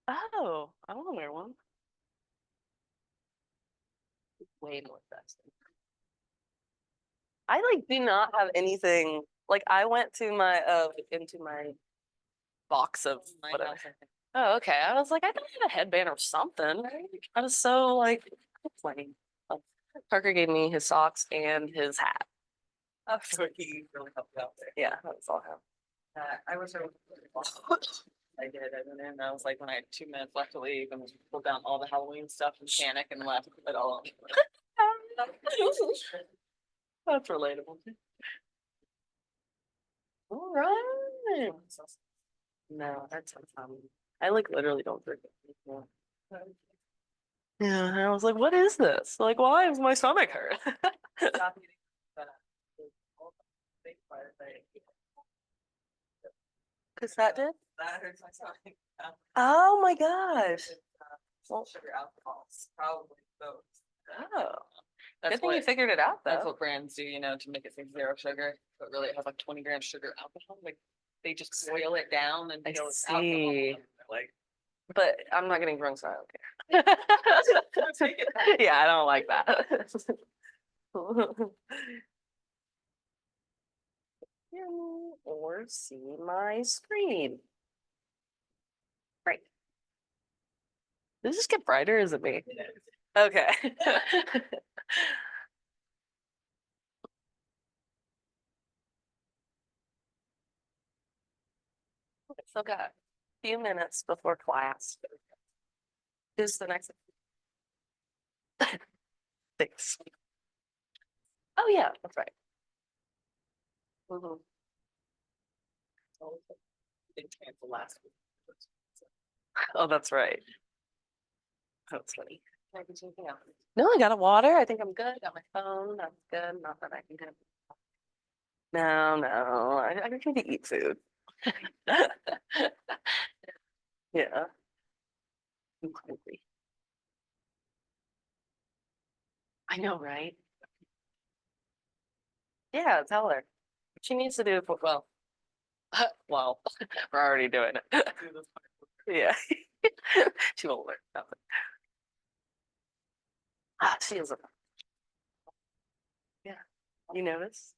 Oh, I want to wear one. Way more festive. I like do not have anything. Like I went to my into my box of whatever. Oh, okay. I was like, I thought I had a headband or something. I was so like plain. Parker gave me his socks and his hat. Oh, so he really helped out there. Yeah, that was all him. I wish I I did. I went in. I was like, when I had 2 minutes left to leave, and pulled down all the Halloween stuff and panic and left it all. That's relatable. All right. No, that's uncommon. I like literally don't drink it anymore. Yeah, and I was like, what is this? Like, why is my stomach hurt? Because that did? That hurts my stomach. Oh my gosh. Sugar alcohols, probably both. Oh. That's Good thing you figured it out, That's though. what brands do, to make it say 0 sugar, but really it has like 20 grams sugar alcohol. Like they just boil it down and I it's see. alcohol. Like, But I'm not getting drunk, so I don't care. Yeah, I don't like that. Or see my screen. Right. Does this get brighter or is it me? Okay. Still got a few minutes before class. Who's the next? Thanks. Oh yeah, that's right. Mhm. Didn't cancel last week. Oh, that's right. That's funny. No, I got a water. I think I'm good. Got my phone. That's good. Not that I can have. No, no. I need to eat food. Yeah. I'm hungry. I know, right? Yeah, tell her. She needs to do it for, well, we're already doing it. Yeah. She won't learn nothing. Ah, she is a, yeah. You notice?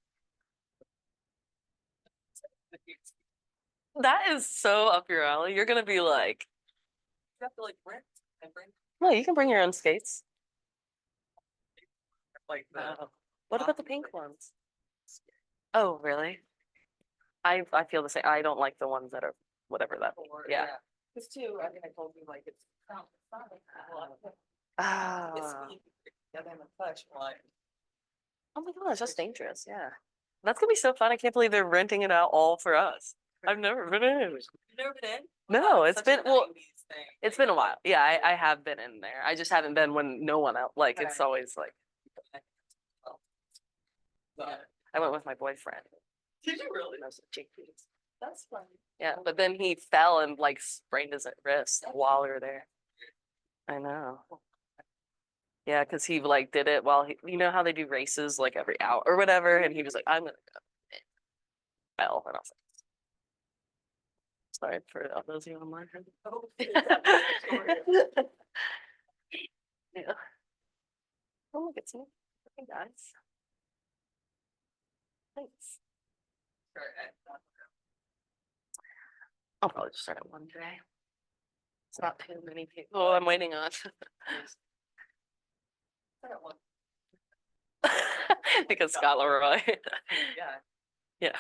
That is so up your alley. You're gonna be like, You have to like rent and bring no, you can bring your own skates. like the What about the pink ones? Oh, really? I feel the same. I don't like the ones that are whatever that. Yeah. Because too, I think I told you like it's not Ah. yeah, then the flesh one. Oh my gosh, that's dangerous. Yeah. That's gonna be so fun. I can't believe they're renting it out all for us. I've never been in. You've never been in? No, it's Such been a well, 90s thing. it's been a while. Yeah, I have been in there. I just haven't been when no one else. Like it's Right. always like Yeah. I went with my boyfriend. Did you really? And I was like, JP's. That's funny. Yeah, but then he fell and like sprained his wrist while we were there. I know. Yeah, because he like did it while he, you know how they do races like every hour or whatever, and he was like, I'm gonna go. Fell, and I was like, sorry for all those of you online. Oh, Yeah. Oh, look, it's me. Hey guys. Thanks. I'll probably just start at one today. It's not too many people I'm waiting on. Because Scott Leroy. Yeah. Yeah,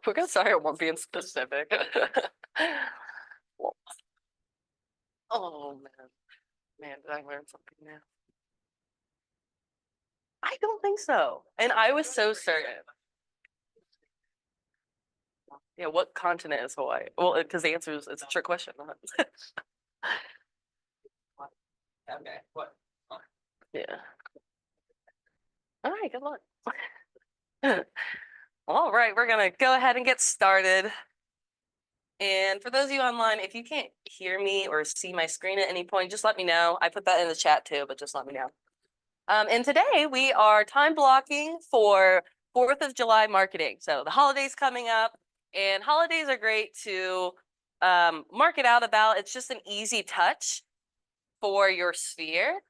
we're gonna start at one being specific. Oh man. Man, did I learn something new? I don't think so. And I was so certain. Yeah, what continent is Hawaii? Well, because the answer is it's a trick question. Okay. What? Yeah. All right, good luck. All right, we're gonna go ahead and get started. And for those of you online, if you can't hear me or see my screen at any point, just let me know. I put that in the chat too, but just let me know. And today we are time blocking for 4th of July marketing. So the holidays coming up, and holidays are great to mark it out about. It's just an easy touch for your sphere.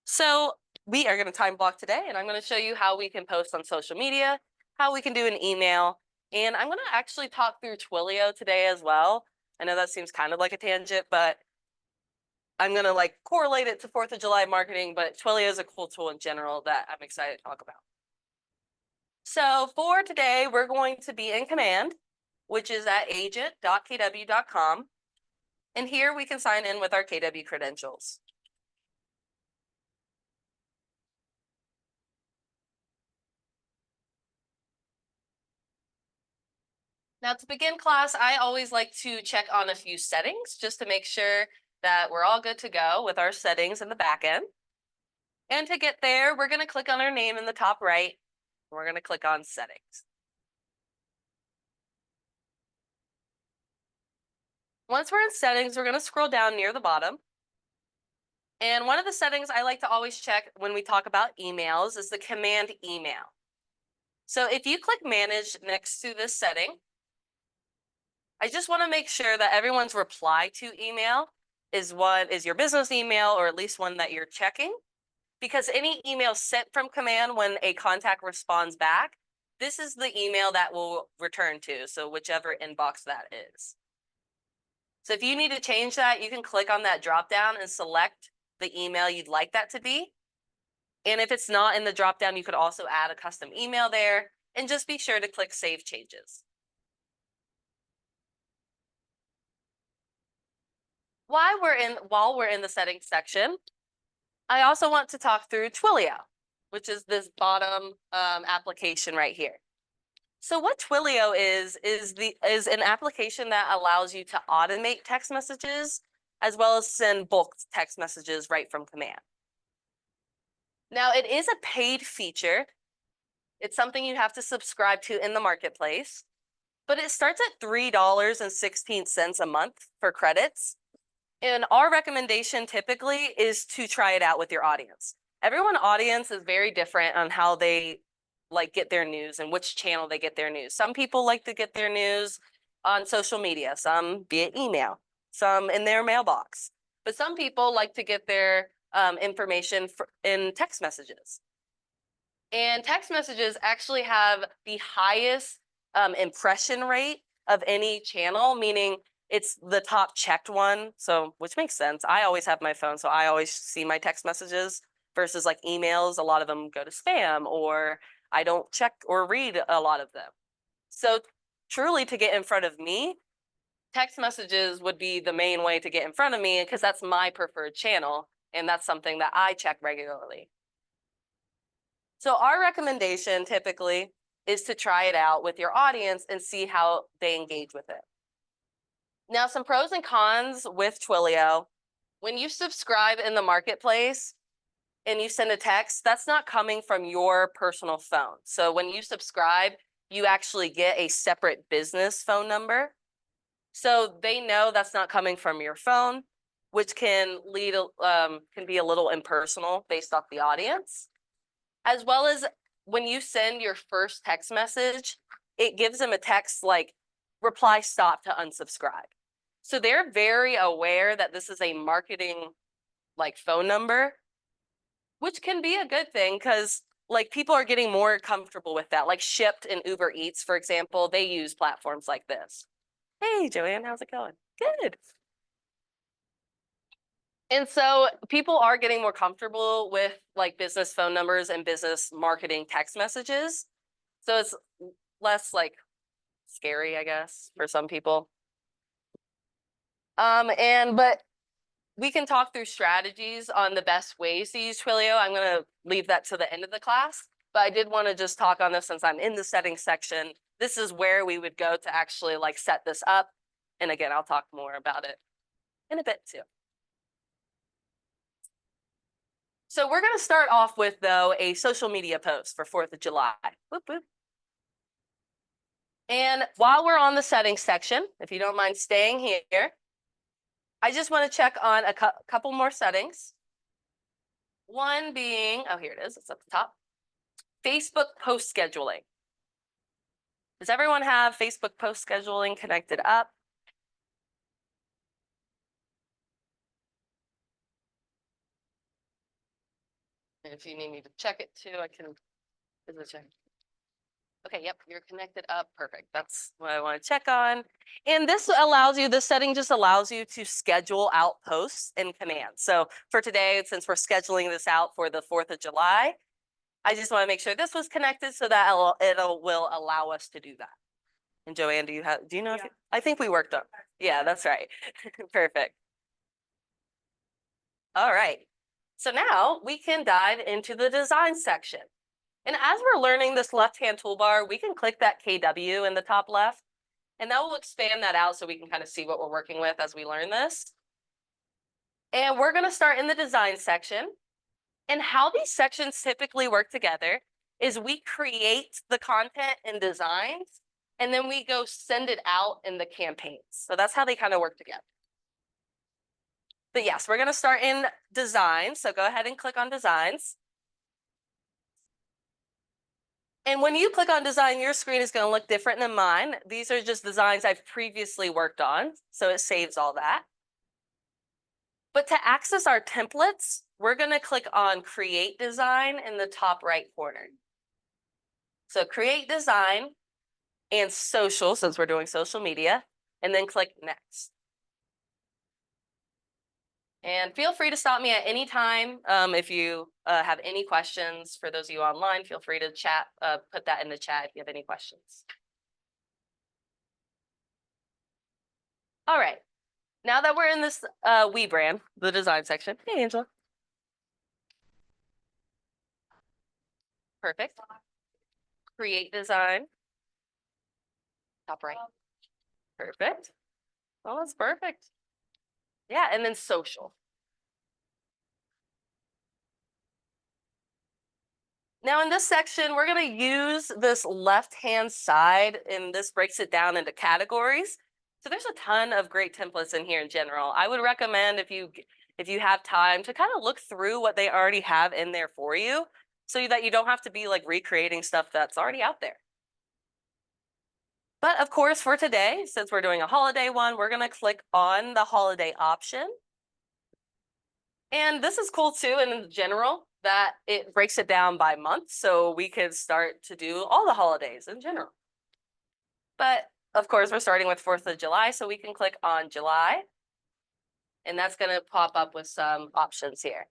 So we are going to time block today, and I'm going to show you how we can post on social media, how we can do an email, and I'm going to actually talk through Twilio today as well. I know that seems kind of like a tangent, but I'm going to like correlate it to 4th of July marketing, but Twilio is a cool tool in general that I'm excited to talk about. So for today, we're going to be in Command, which is at agent.kw.com. And here we can sign in with our KW credentials. Now to begin class, I always like to check on a few settings just to make sure that we're all good to go with our settings in the back end. And to get there, we're going to click on our name in the top right. We're going to click on settings. Once we're in settings, we're going to scroll down near the bottom. And one of the settings I like to always check when we talk about emails is the command email. So if you click manage next to this setting, I just want to make sure that everyone's reply to email is your business email, or at least one that you're checking, because any email sent from command when a contact responds back, this is the email that will return to. So whichever inbox that is. So if you need to change that, you can click on that drop down and select the email you'd like that to be. And if it's not in the drop down, you could also add a custom email there, and just be sure to click Save Changes. While we're in the settings section, I also want to talk through Twilio, which is this bottom application right here. So what Twilio is an application that allows you to automate text messages as well as send bulk text messages right from command. Now, it is a paid feature. It's something you have to subscribe to in the marketplace, but it starts at $3.16 a month for credits. And our recommendation typically is to try it out with your audience. Everyone's audience is very different on how they like get their news and which channel they get their news. Some people like to get their news on social media, some via email, some in their mailbox. But some people like to get their information in text messages. And text messages actually have the highest impression rate of any channel, meaning it's the top checked one. So, which makes sense. I always have my phone, so I always see my text messages versus like emails. A lot of them go to spam, or I don't check or read a lot of them. So truly, to get in front of me, text messages would be the main way to get in front of me, because that's my preferred channel. And that's something that I check regularly. So our recommendation typically is to try it out with your audience and see how they engage with it. Now, some pros and cons with Twilio. When you subscribe in the marketplace and you send a text, that's not coming from your personal phone. So when you subscribe, you actually get a separate business phone number. So they know that's not coming from your phone, which can be a little impersonal based off the audience. As well as when you send your first text message, it gives them a text like reply stop to unsubscribe. So they're very aware that this is a marketing like phone number, which can be a good thing because like people are getting more comfortable with that. Like Shipt and Uber Eats, for example, they use platforms like this. Hey, Joanne, how's it going? Good. And so people are getting more comfortable with like business phone numbers and business marketing text messages. So it's less like scary, I guess, for some people. But we can talk through strategies on the best ways to use Twilio. I'm going to leave that to the end of the class, but I did want to just talk on this since I'm in the settings section. This is where we would go to actually like set this up. And again, I'll talk more about it in a bit too. So we're going to start off with, though, a social media post for 4th of July. Whoop, whoop. And while we're on the settings section, if you don't mind staying here, I just want to check on a couple more settings. One being, oh, here it is. It's up the top. Facebook post scheduling. Does everyone have Facebook post scheduling connected up? And if you need me to check it too, I can. Is it check? Okay, yep, you're connected up. Perfect. That's what I want to check on. And this allows you, this setting just allows you to schedule out posts in Command. So for today, since we're scheduling this out for the 4th of July, I just want to make sure this was connected so that it will allow us to do that. And Joanne, do you know if I think we worked on? Yeah, that's right. Perfect. All right. So now we can dive into the design section. And as we're learning this left-hand toolbar, we can click that KW in the top left, and that will expand that out so we can kind of see what we're working with as we learn this. And we're going to start in the design section. And how these sections typically work together is we create the content in designs, and then we go send it out in the campaigns. So that's how they kind of work together. But yes, we're going to start in design. So go ahead and click on designs. And when you click on design, your screen is going to look different than mine. These are just designs I've previously worked on, so it saves all that. But to access our templates, we're going to click on Create Design in the top right corner. So Create Design and Social, since we're doing social media, and then click Next. And feel free to stop me at any time. If you have any questions, for those of you online, feel free to chat, put that in the chat if you have any questions. All right, now that we're in this We brand, the design section. Hey, Angela. Perfect. Create design. Top right. Perfect. Oh, that's perfect. Yeah, and then social. Now in this section, we're going to use this left-hand side, and this breaks it down into categories. So there's a ton of great templates in here in general. I would recommend if you have time to kind of look through what they already have in there for you so that you don't have to be like recreating stuff that's already out there. But of course, for today, since we're doing a holiday one, we're going to click on the holiday option. And this is cool too, in general, that it breaks it down by month, so we can start to do all the holidays in general. But of course, we're starting with 4th of July, so we can click on July, and that's going to pop up with some options here.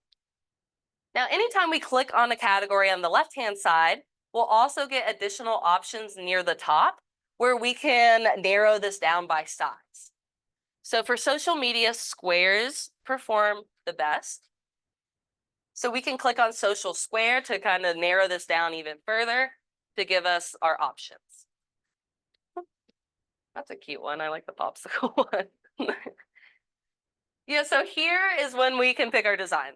Now, anytime we click on a category on the left-hand side, we'll also get additional options near the top where we can narrow this down by size. So for social media, squares perform the best. So we can click on social square to kind of narrow this down even further to give us our options. That's a cute one. I like the popsicle one. Yeah, so here is when we can pick our design.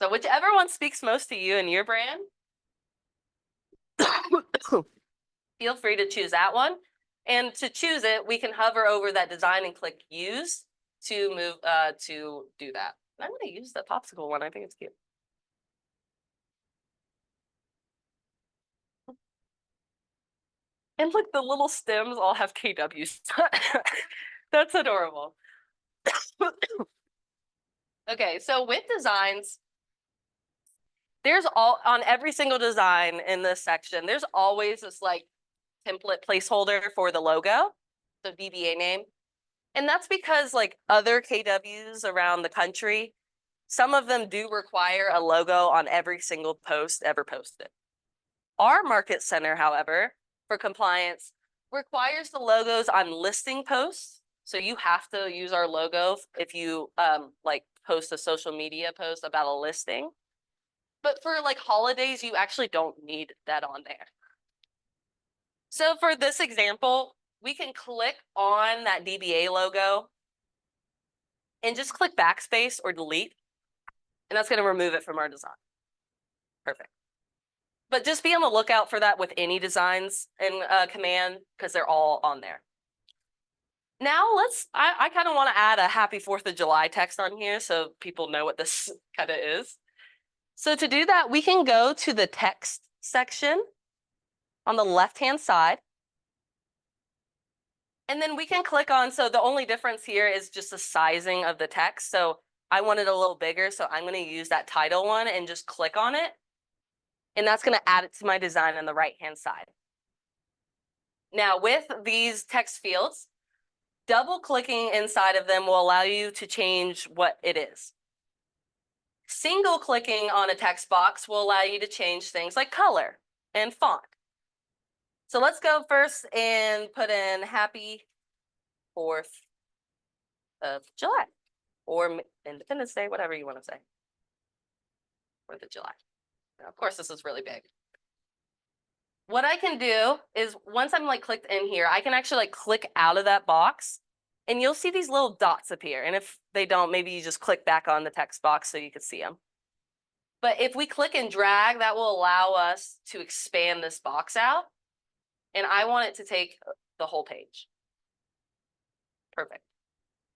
So whichever one speaks most to you and your brand, feel free to choose that one. And to choose it, we can hover over that design and click use to move to do that. I'm going to use the popsicle one. I think it's cute. And look, the little stems all have KWs. That's adorable. Okay, so with designs, there's on every single design in this section, there's always this like template placeholder for the logo, the DBA name. And that's because like other KWs around the country, some of them do require a logo on every single post ever posted. Our market center, however, for compliance, requires the logos on listing posts. So you have to use our logo if you like post a social media post about a listing. But for like holidays, you actually don't need that on there. So for this example, we can click on that DBA logo and just click backspace or delete. And that's going to remove it from our design. Perfect. But just be on the lookout for that with any designs in Command because they're all on there. Now I kind of want to add a happy 4th of July text on here so people know what this kind of is. So to do that, we can go to the text section on the left-hand side. And then we can click on, so the only difference here is just the sizing of the text. So I want it a little bigger, so I'm going to use that title one and just click on it. And that's going to add it to my design on the right-hand side. Now, with these text fields, double clicking inside of them will allow you to change what it is. Single clicking on a text box will allow you to change things like color and font. So let's go first and put in Happy 4th of July or Independence Day, whatever you want to say. 4th of July. Now, of course, this is really big. What I can do is once I'm like clicked in here, I can actually like click out of that box and you'll see these little dots appear. And if they don't, maybe you just click back on the text box so you can see them. But if we click and drag, that will allow us to expand this box out. And I want it to take the whole page. Perfect.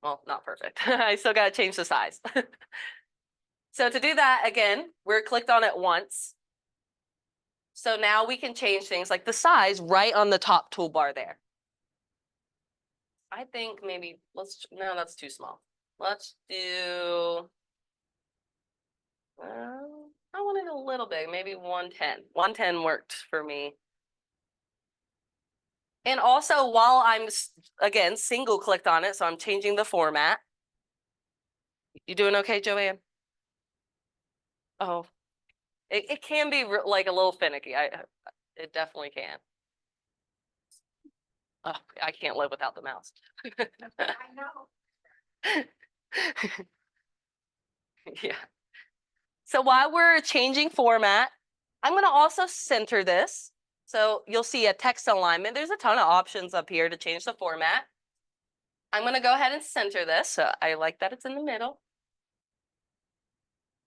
Well, not perfect. I still got to change the size. So to do that, again, we're clicked on it once. So now we can change things like the size right on the top toolbar there. I think maybe no, that's too small. Let's do, I want it a little big, maybe 110. 110 worked for me. And also while I'm, again, single clicked on it, so I'm changing the format. You doing okay, Joanne? Oh, it can be like a little finicky. It definitely can. Oh, I can't live without the mouse. I know. Yeah. So while we're changing format, I'm going to also center this. So you'll see a text alignment. There's a ton of options up here to change the format. I'm going to go ahead and center this. So I like that it's in the middle.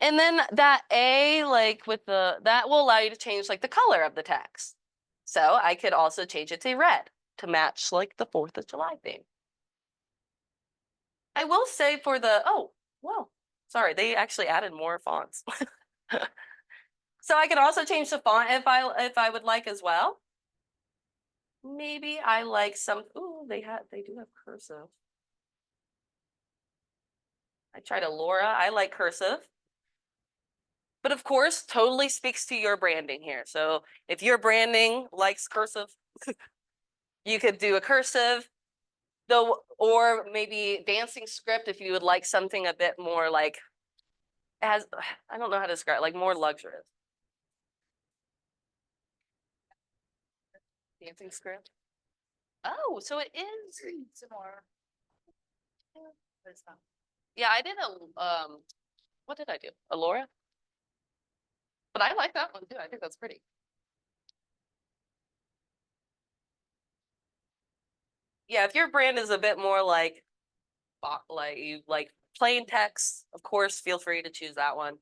And then that A, like with that will allow you to change like the color of the text. So I could also change it to red to match like the 4th of July theme. I will say for the, oh, whoa, sorry, they actually added more fonts. So I can also change the font if I would like as well. Maybe I like some, ooh, they do have cursive. I tried Laura, I like cursive. But of course, totally speaks to your branding here. So if your branding likes cursive, you could do a cursive, though, or maybe dancing script if you would like something a bit more like, I don't know how to describe it, like more luxurious. Dancing script. Oh, so it is Similar. but it's not. Yeah, I did what did I do? Laura? But I like that one too. I think that's pretty. Yeah, if your brand is a bit more like you like plain text, of course, feel free to choose that one.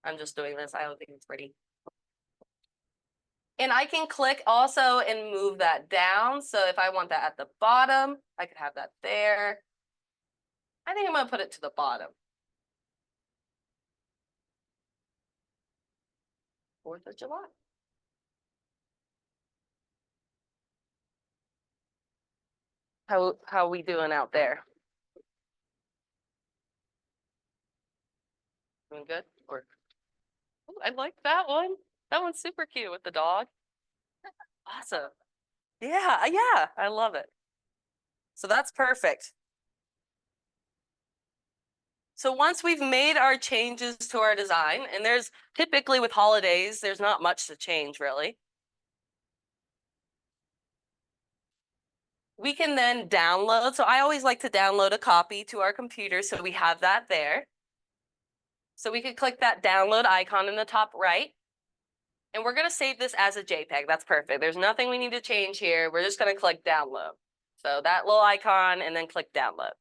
I'm just doing this. I don't think it's pretty. And I can click also and move that down. So if I want that at the bottom, I could have that there. I think I'm going to put it to the bottom. 4th of July. How are we doing out there? Doing good? Or ooh, I like that one. That one's super cute with the dog. Awesome. Yeah, yeah, I love it. So that's perfect. So once we've made our changes to our design, and there's typically with holidays, there's not much to change really. We can then download. So I always like to download a copy to our computer so we have that there. So we could click that download icon in the top right. And we're going to save this as a JPEG. That's perfect. There's nothing we need to change here. We're just going to click download. So that little icon and then click download.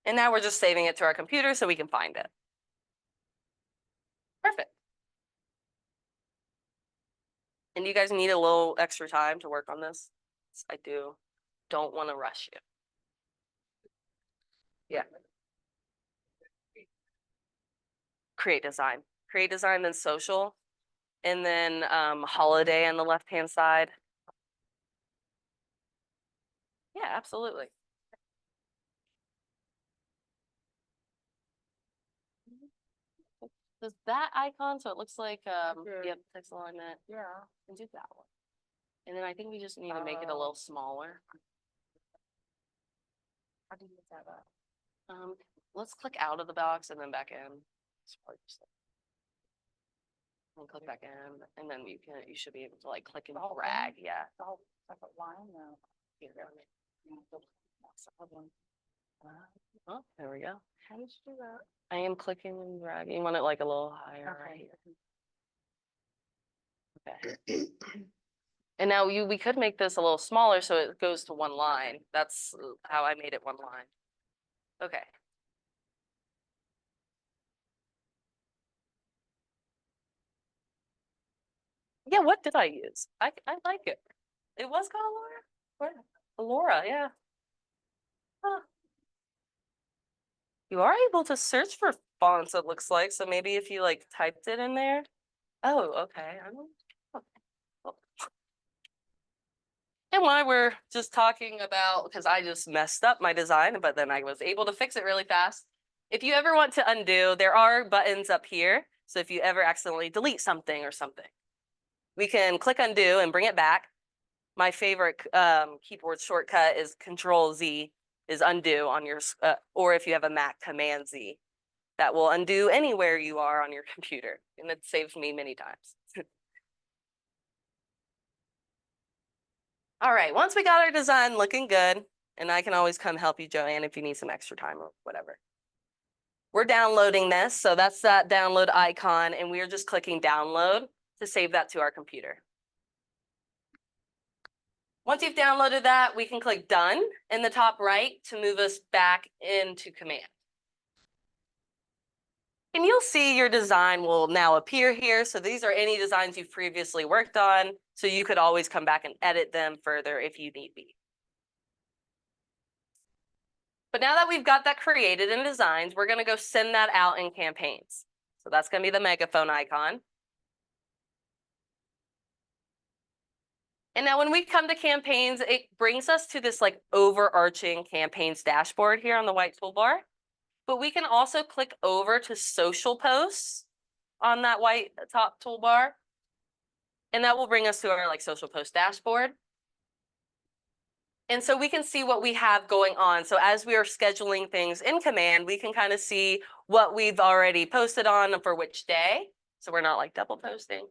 And now we're just saving it to our computer so we can find it. Perfect. And you guys need a little extra time to work on this? I do. Don't want to rush you. Yeah. Create design. Create design, then social. And then holiday on the left-hand side. Yeah, absolutely. Does that icon, so it looks like, Okay. yep, text alignment, Yeah. and do that one. And then I think we just need to make it a little smaller. How do you get that up? Let's click out of the box and then back in. It's probably just and click back in, and then you should be able to like click and drag. Yeah. Oh, like a line now. Here we go. Oh, there we go. How did you do that? I am clicking and dragging. You want it like a little higher right here. Okay. And now we could make this a little smaller so it goes to one line. That's how I made it one line. Okay. Yeah, what did I use? I like it. It was called Laura? Where? Laura, yeah. Huh. You are able to search for fonts, it looks like. So maybe if you like typed it in there. Oh, okay. And while we're just talking about, because I just messed up my design, but then I was able to fix it really fast. If you ever want to undo, there are buttons up here. So if you ever accidentally delete something or something, we can click undo and bring it back. My favorite keyboard shortcut is Control Z, is undo on your, or if you have a Mac, Command Z. That will undo anywhere you are on your computer. And it saves me many times. All right, once we got our design looking good, and I can always come help you, Joanne, if you need some extra time or whatever. We're downloading this, so that's that download icon, and we're just clicking download to save that to our computer. Once you've downloaded that, we can click done in the top right to move us back into command. And you'll see your design will now appear here. So these are any designs you've previously worked on. So you could always come back and edit them further if you need be. But now that we've got that created in designs, we're going to go send that out in campaigns. So that's going to be the megaphone icon. And now when we come to campaigns, it brings us to this like overarching campaigns dashboard here on the white toolbar. But we can also click over to social posts on that white top toolbar. And that will bring us to our like social post dashboard. And so we can see what we have going on. So as we are scheduling things in command, we can kind of see what we've already posted on for which day. So we're not like double posting.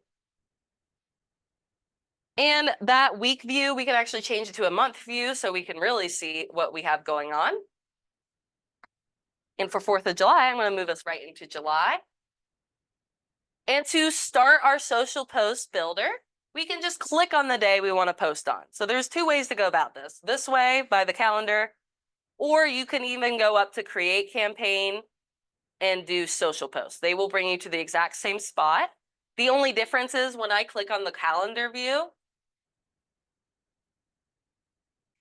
And that week view, we can actually change it to a month view so we can really see what we have going on. And for 4th of July, I'm going to move us right into July. And to start our social post builder, we can just click on the day we want to post on. So there's 2 ways to go about this. This way, by the calendar, or you can even go up to create campaign and do social posts. They will bring you to the exact same spot. The only difference is when I click on the calendar view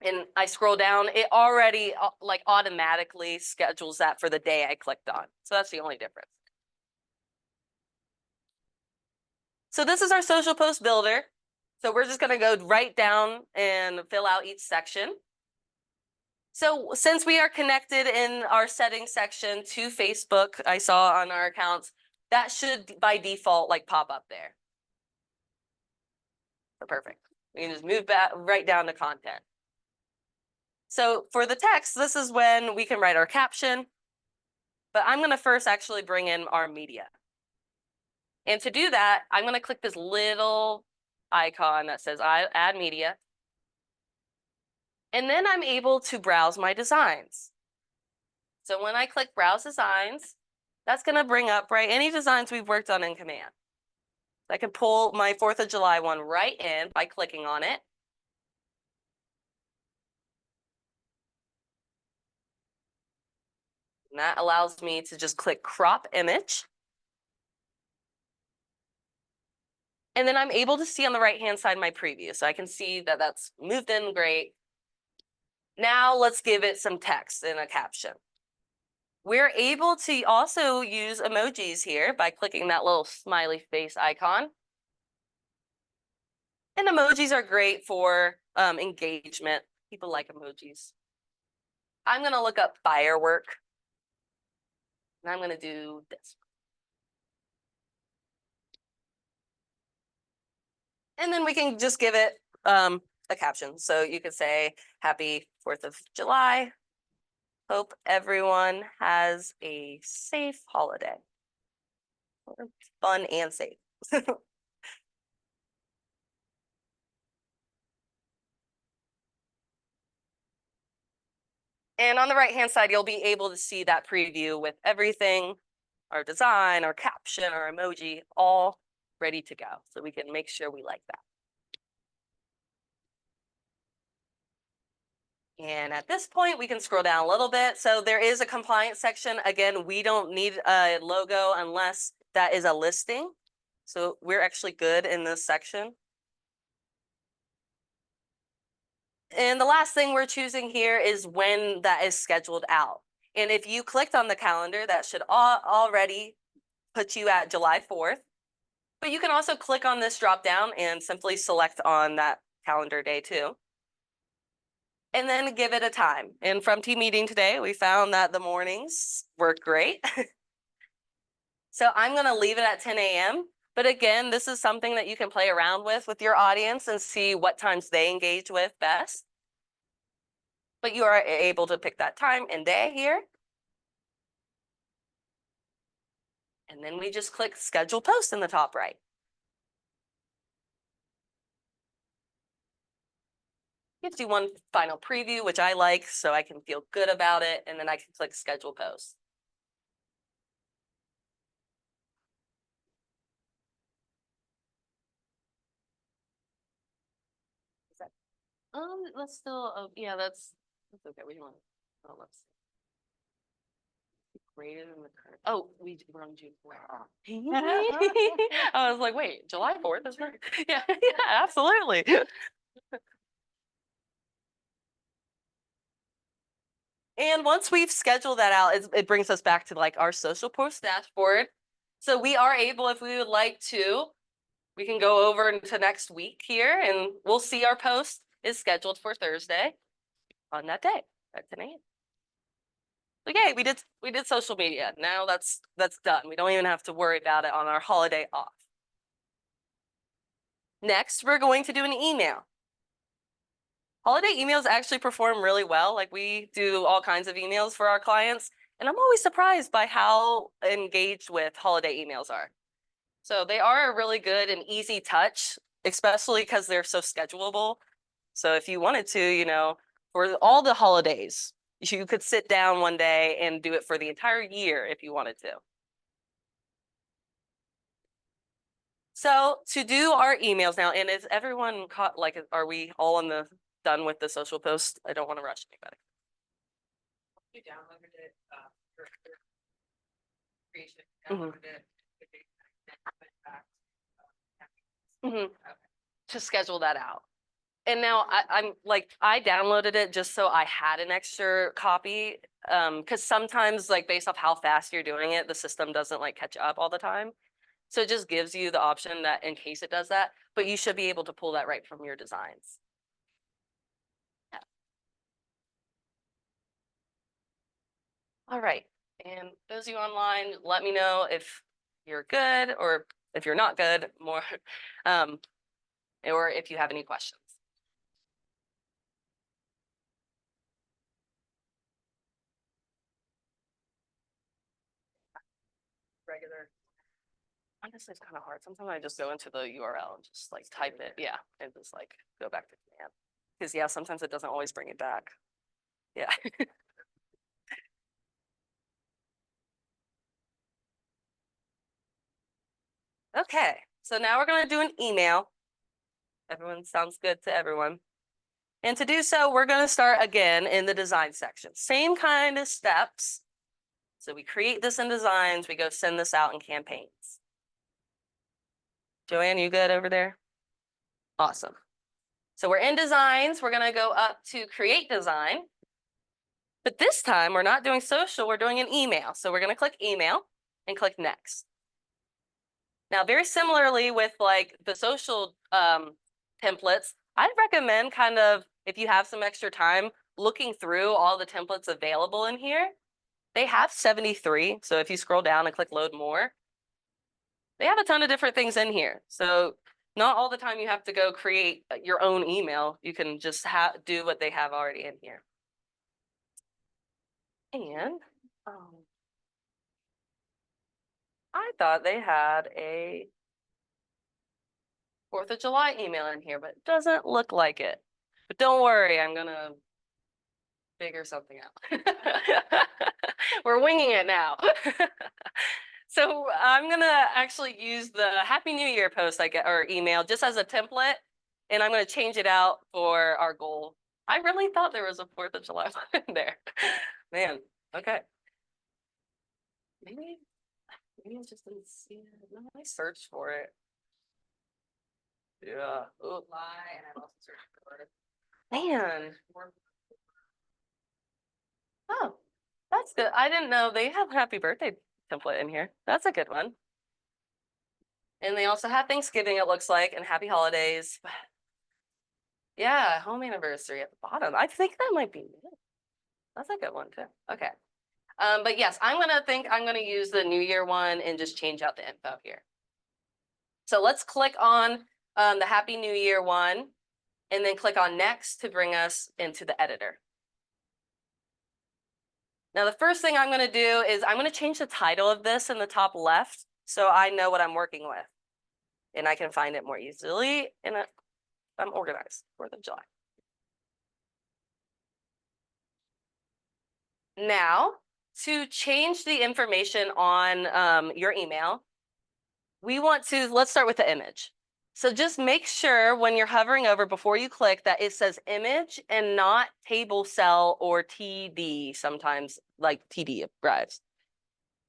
and I scroll down, it already like automatically schedules that for the day I clicked on. So that's the only difference. So this is our social post builder. So we're just going to go right down and fill out each section. So since we are connected in our settings section to Facebook, I saw on our accounts, that should by default like pop up there. So perfect. We can just move back right down to content. So for the text, this is when we can write our caption. But I'm going to first actually bring in our media. And to do that, I'm going to click this little icon that says add media. And then I'm able to browse my designs. So when I click browse designs, that's going to bring up any designs we've worked on in command. I can pull my 4th of July one right in by clicking on it. And that allows me to just click crop image. And then I'm able to see on the right-hand side my preview. So I can see that that's moved in great. Now let's give it some text in a caption. We're able to also use emojis here by clicking that little smiley face icon. And emojis are great for engagement. People like emojis. I'm gonna look up firework. And I'm gonna do this. And then we can just give it a caption. So you could say, Happy 4th of July. Hope everyone has a safe holiday. Fun and safe. And on the right-hand side, you'll be able to see that preview with everything, our design, our caption, our emoji, all ready to go. So we can make sure we like that. And at this point, we can scroll down a little bit. So there is a compliance section. Again, we don't need a logo unless that is a listing. So we're actually good in this section. And the last thing we're choosing here is when that is scheduled out. And if you clicked on the calendar, that should already put you at July 4th. But you can also click on this drop down and simply select on that calendar day too. And then give it a time. And from team meeting today, we found that the mornings work great. So I'm going to leave it at 10 a.m. But again, this is something that you can play around with your audience and see what times they engage with best. But you are able to pick that time and day here. And then we just click schedule post in the top right. Gives you one final preview, which I like, so I can feel good about it. And then I can click schedule post. Is that, let's still, oh, yeah, that's okay. We want, oh, let's see. Greater than the current. Oh, we're on June 4th. I was like, wait, July 4th is right. Yeah, yeah, absolutely. And once we've scheduled that out, it brings us back to like our social post dashboard. So we are able, if we would like to, we can go over into next week here and we'll see our post is scheduled for Thursday on that day at 10 a.m. Okay, we did social media. Now that's done. We don't even have to worry about it on our holiday off. Next, we're going to do an email. Holiday emails actually perform really well. Like we do all kinds of emails for our clients, and I'm always surprised by how engaged with holiday emails are. So they are a really good and easy touch, especially because they're so schedulable. So if you wanted to, you know, for all the holidays, you could sit down one day and do it for the entire year if you wanted to. So to do our emails now, and is everyone caught, like, are we all on the done with the social post? I don't want to rush anybody. You downloaded it, for creation, Mhm. downloaded it. To schedule that out. And now I'm like, I downloaded it just so I had an extra copy. Because sometimes like based off how fast you're doing it, the system doesn't like catch up all the time. So it just gives you the option that in case it does that, but you should be able to pull that right from your designs. Yeah. All right. And those of you online, let me know if you're good or if you're not good, more, or if you have any questions. Regular. Honestly, it's kind of hard. Sometimes I just go into the URL and just like type it. Yeah. And just like go back to command. Because yeah, sometimes it doesn't always bring it back. Yeah. Okay. So now we're going to do an email. Everyone sounds good to everyone. And to do so, we're going to start again in the design section. Same kind of steps. So we create this in designs. We go send this out in campaigns. Joanne, you good over there? Awesome. So we're in designs. We're going to go up to create design. But this time we're not doing social, we're doing an email. So we're going to click email and click next. Now, very similarly with like the social templates, I'd recommend kind of if you have some extra time looking through all the templates available in here, they have 73. So if you scroll down and click load more, they have a ton of different things in here. So not all the time you have to go create your own email. You can just do what they have already in here. And I thought they had a 4th of July email in here, but it doesn't look like it. But don't worry, I'm gonna figure something out. We're winging it now. So I'm gonna actually use the Happy New Year post I get or email just as a template, and I'm gonna change it out for our goal. I really thought there was a 4th of July one in there. Man, okay. Maybe I just didn't see it. No, I searched for it. Yeah. Oh. Lie, and I also searched for it. Man. Oh, that's good. I didn't know they have happy birthday template in here. That's a good one. And they also have Thanksgiving, it looks like, and happy holidays. Yeah, home anniversary at the bottom. I think that might be it. That's a good one too. Okay. But yes, I'm gonna use the New Year one and just change out the info here. So let's click on the Happy New Year one and then click on next to bring us into the editor. Now, the first thing I'm going to do is I'm going to change the title of this in the top left so I know what I'm working with and I can find it more easily. And I'm organized. 4th of July. Now, to change the information on your email, let's start with the image. So just make sure when you're hovering over before you click that it says image and not table cell or TD, sometimes like TD arrives.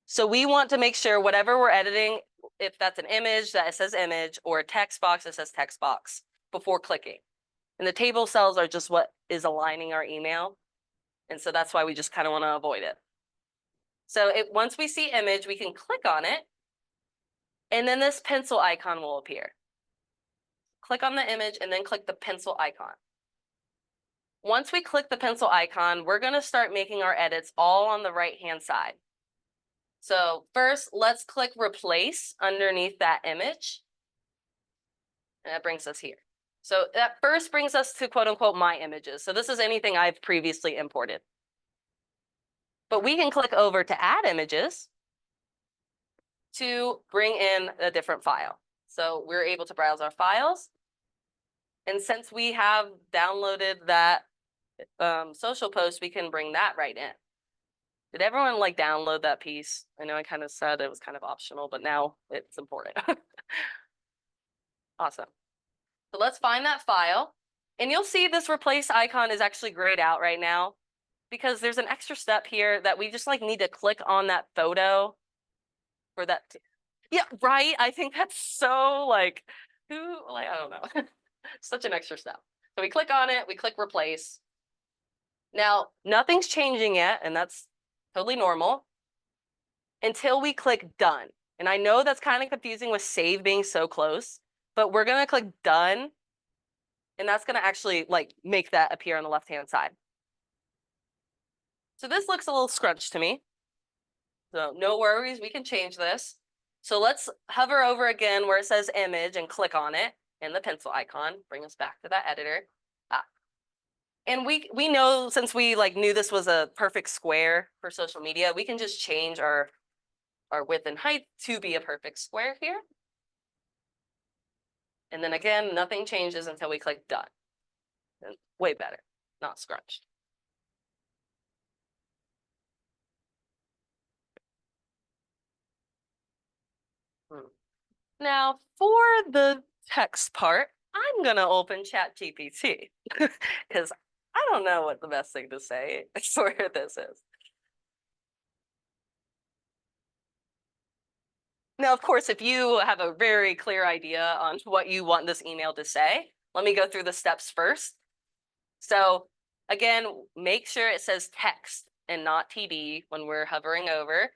So we want to make sure whatever we're editing, if that's an image that it says image or a text box that says text box before clicking. And the table cells are just what is aligning our email. And so that's why we just kind of want to avoid it. So once we see image, we can click on it. And then this pencil icon will appear. Click on the image and then click the pencil icon. Once we click the pencil icon, we're going to start making our edits all on the right-hand side. So first, let's click replace underneath that image. And that brings us here. So that first brings us to quote unquote my images. So this is anything I've previously imported. But we can click over to add images to bring in a different file. So we're able to browse our files. And since we have downloaded that social post, we can bring that right in. Did everyone like download that piece? I know I kind of said it was kind of optional, but now it's important. Awesome. So let's find that file. And you'll see this replace icon is actually grayed out right now because there's an extra step here that we just like need to click on that photo for that. Yeah, right. I think that's so like, I don't know. Such an extra step. So we click on it, we click replace. Now, nothing's changing yet, and that's totally normal until we click done. And I know that's kind of confusing with save being so close, but we're going to click done. And that's going to actually like make that appear on the left-hand side. So this looks a little scrunched to me. So no worries, we can change this. So let's hover over again where it says image and click on it and the pencil icon, bring us back to that editor. And we know since we like knew this was a perfect square for social media, we can just change our width and height to be a perfect square here. And then again, nothing changes until we click done. And way better, not scrunched. Now for the text part, I'm gonna open ChatGPT because I don't know what the best thing to say for this is. Now, of course, if you have a very clear idea on what you want this email to say, let me go through the steps first. So again, make sure it says text and not TD when we're hovering over.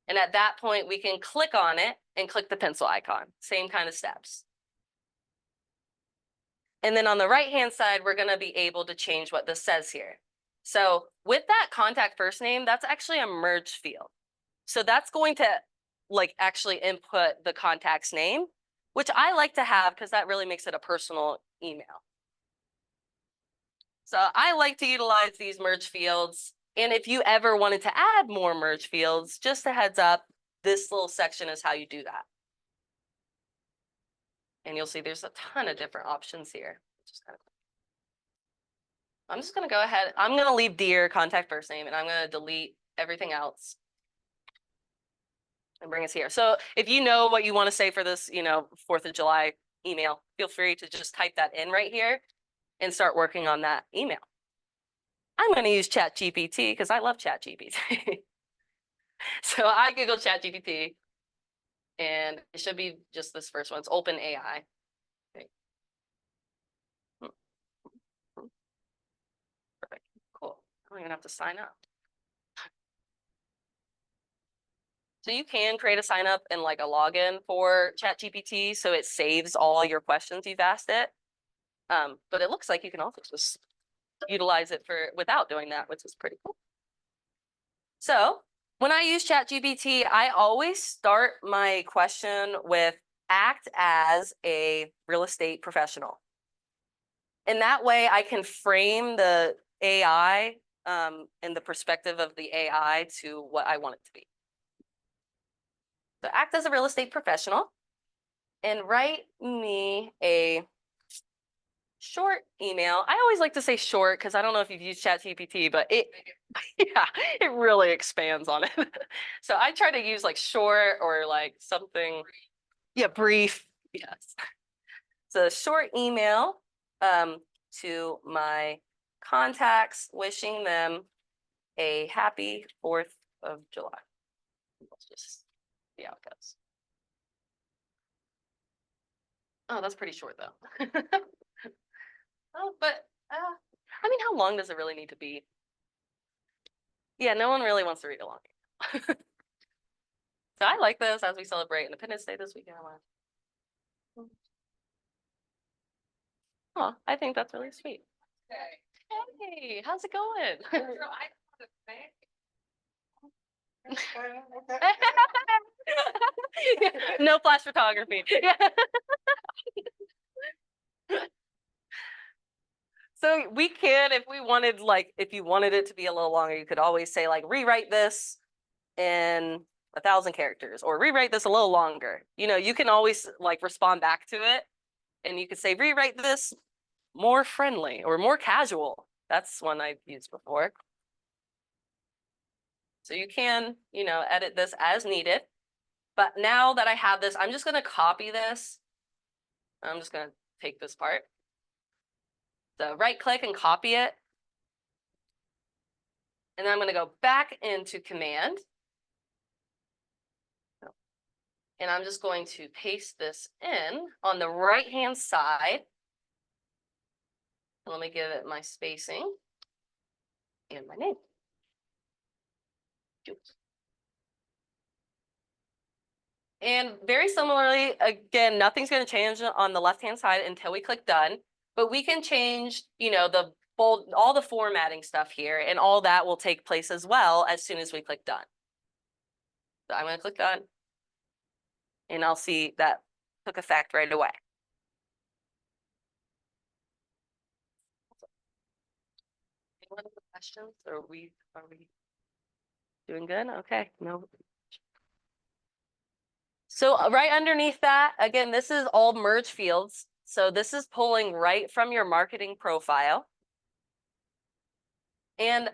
And at that point, we can click on it and click the pencil icon. Same kind of steps. And then on the right-hand side, we're going to be able to change what this says here. So with that contact first name, that's actually a merged field. So that's going to like actually input the contact's name, which I like to have because that really makes it a personal email. So I like to utilize these merge fields. And if you ever wanted to add more merge fields, just a heads up, this little section is how you do that. And you'll see there's a ton of different options here. I'm just going to go ahead. I'm going to leave dear contact first name, and I'm going to delete everything else and bring us here. So if you know what you want to say for this, 4th of July email, feel free to just type that in right here and start working on that email. I'm going to use ChatGPT because I love ChatGPT. So I Google ChatGPT, and it should be just this first one. It's OpenAI. Okay. Perfect. Cool. I don't even have to sign up. So you can create a sign up and like a login for ChatGPT, so it saves all your questions you've asked it. But it looks like you can also just utilize it without doing that, which is pretty cool. So when I use ChatGPT, I always start my question with act as a real estate professional. And that way I can frame the AI and the perspective of the AI to what I want it to be. So act as a real estate professional and write me a short email. I always like to say short because I don't know if you've used ChatGPT, but it really expands on it. So I try to use like short or like something, brief. Yes. So short email to my contacts, wishing them a happy 4th of July. Let's just see how it goes. Oh, that's pretty short though. Oh, but I mean, how long does it really need to be? Yeah, no one really wants to read it long. So I like this as we celebrate Independence Day this weekend. Oh, I think that's really sweet. Hey, how's it going? No flash photography. So we can, if we wanted, like, if you wanted it to be a little longer, you could always say like, rewrite this in 1,000 characters or rewrite this a little longer. You can always like respond back to it, and you could say, rewrite this more friendly or more casual. That's one I've used before. So you can, edit this as needed. But now that I have this, I'm just going to copy this. I'm just going to take this part. So right click and copy it. And then I'm going to go back into command. And I'm just going to paste this in on the right-hand side. Let me give it my spacing and my name. And very similarly, again, nothing's going to change on the left-hand side until we click done. But we can change, the bold, all the formatting stuff here, and all that will take place as well as soon as we click done. So I'm going to click done, and I'll see that took effect right away. Any other questions? Are we doing good? Okay, no. So right underneath that, again, this is all merge fields. So this is pulling right from your marketing profile. And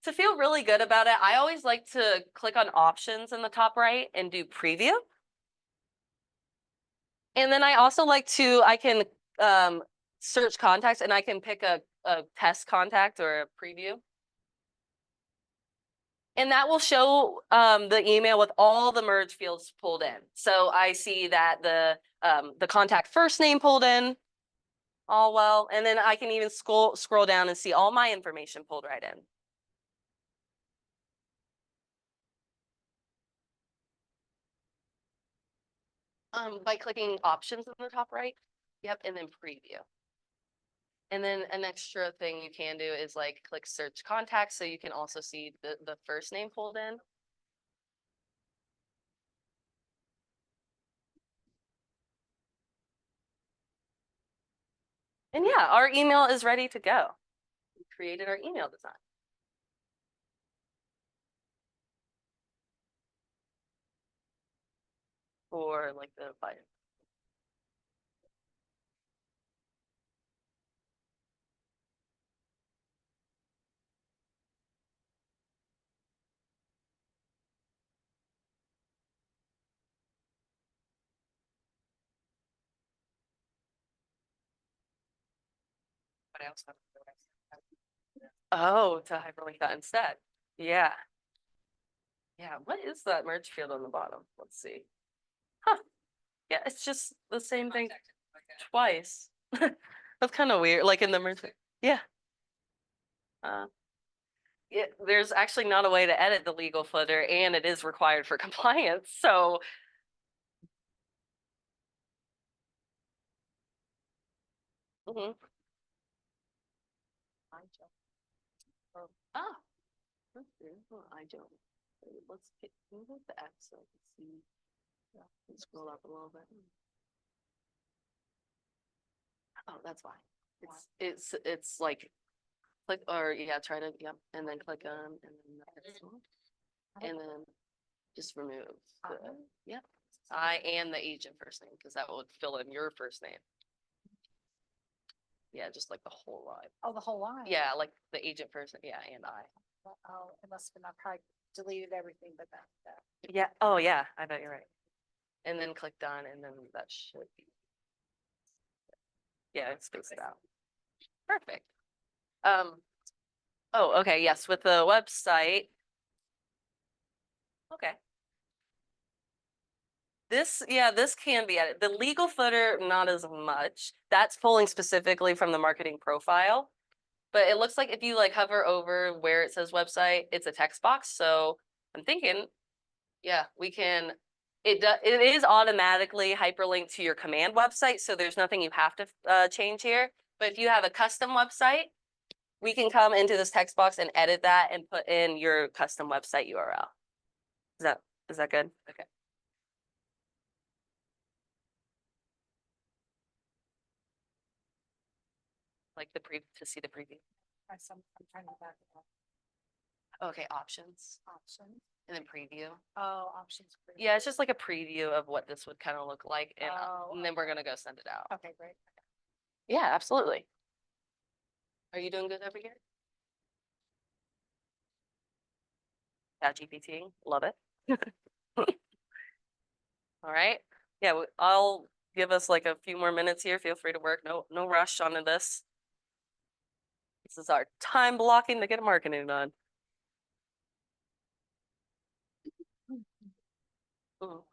to feel really good about it, I always like to click on options in the top right and do preview. And then I also like to, I can search contacts and I can pick a test contact or a preview. And that will show the email with all the merge fields pulled in. So I see that the contact first name pulled in all well, and then I can even scroll down and see all my information pulled right in. By clicking options in the top right. Yep, and then preview. And then an extra thing you can do is like click search contacts, so you can also see the first name pulled in. And yeah, our email is ready to go. We created our email design. For like the button. What else? Oh, to hyperlink that instead. Yeah. Yeah, what is that merge field on the bottom? Let's see. Huh. Yeah, it's just the same thing twice. That's kind of weird, like in the merge. Yeah. Yeah, there's actually not a way to edit the legal footer, and it is required for compliance, so. Mhm. Oh. Okay. Well, I don't. Let's get, move the X so I can see. Yeah, scroll up a little bit. Oh, that's fine. It's like click or yeah, try to yep, and then click on and then the X one, and then just remove the yep. I and the agent first name because that would fill in your first name. Yeah, just like the whole line. Oh, the whole line? Yeah, like the agent first, yeah, and I. Oh, it must have been, I probably deleted everything but that. Yeah. Oh, yeah. I bet you're right. And then click done, and then that should be. Yeah, it's spaced out. Perfect. Oh, okay. Yes, with the website. Okay. This can be added. The legal footer, not as much. That's pulling specifically from the marketing profile. But it looks like if you like hover over where it says website, it's a text box. So I'm thinking, yeah, we can, it is automatically hyperlinked to your command website. So there's nothing you have to change here. But if you have a custom website, we can come into this text box and edit that and put in your custom website URL. Is that good? Okay. Like the to see the preview. I'm trying to back it up. Okay, options Options. and then preview. Oh, options. Yeah, it's just like a preview of what this would kind of look like, Oh, and then we're gonna go send it out. okay, great. Yeah, absolutely. Are you doing good over here? ChatGPT, love it. All right. Yeah, I'll give us like a few more minutes here. Feel free to work. No rush onto this. This is our time blocking to get marketing done. Mhm.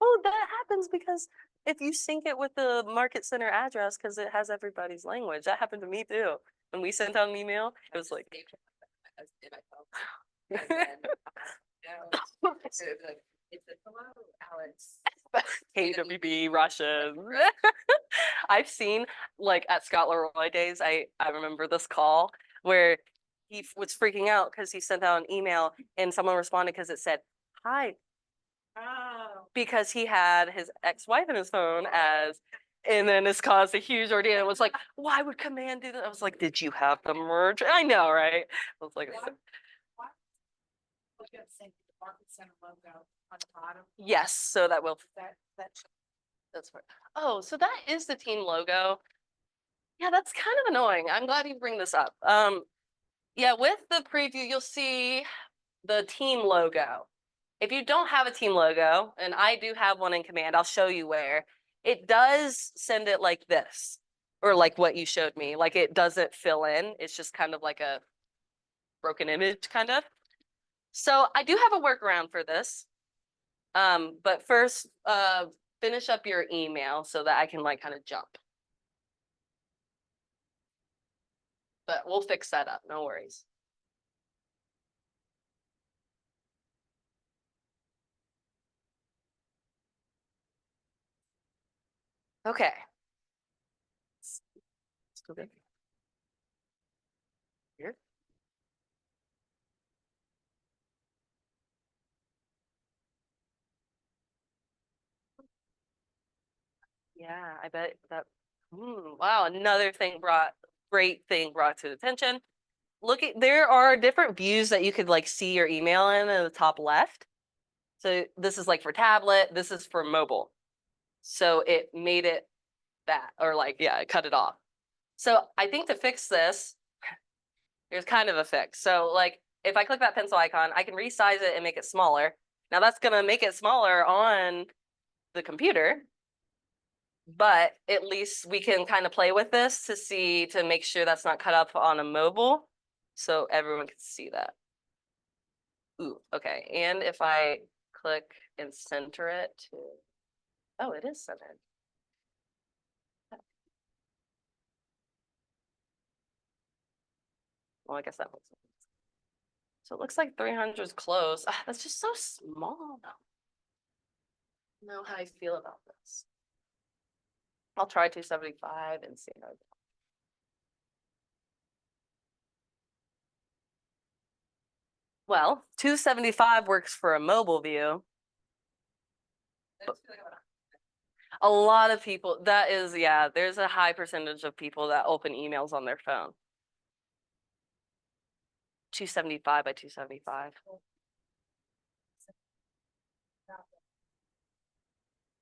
Oh, that happens because if you sync it with the market center address, because it has everybody's language. That happened to me too. When we sent out an email, it was like. It's a hello, Alex. KWB Russian. I've seen like at Scott Leroy days, I remember this call where he was freaking out because he sent out an email and someone responded because it said, hi, Oh. because he had his ex-wife in his phone as, and then this caused a huge ordeal. It was like, why would command do that? I was like, did you have the merge? I know, right? I was like, The market center logo on the bottom. yes, so that will, That's that's right. Oh, so that is the team logo. Yeah, that's kind of annoying. I'm glad you bring this up. Yeah, with the preview, you'll see the team logo. If you don't have a team logo, and I do have one in command, I'll show you where. It does send it like this, or like what you showed me. Like it doesn't fill in. It's just kind of like a broken image, kind of. So I do have a workaround for this. But first, finish up your email so that I can like kind of jump. But we'll fix that up, no worries. Okay. Let's go back here. Yeah, I bet that. Wow, another great thing brought to attention. There are different views that you could like see your email in the top left. So this is like for tablet, this is for mobile. So it made it that, or like, yeah, it cut it off. So I think to fix this, there's kind of a fix. So like if I click that pencil icon, I can resize it and make it smaller. Now that's gonna make it smaller on the computer, but at least we can kind of play with this to make sure that's not cut up on a mobile, so everyone can see that. Ooh, okay. And if I click and center it to, oh, it is centered. Well, I guess that makes sense. So it looks like 300 is close. That's just so small now. I don't know how I feel about this. I'll try 275 and see how. Well, 275 works for a mobile view. A lot of people, that is, yeah, there's a high percentage of people that open emails on their phone. 275 by 275.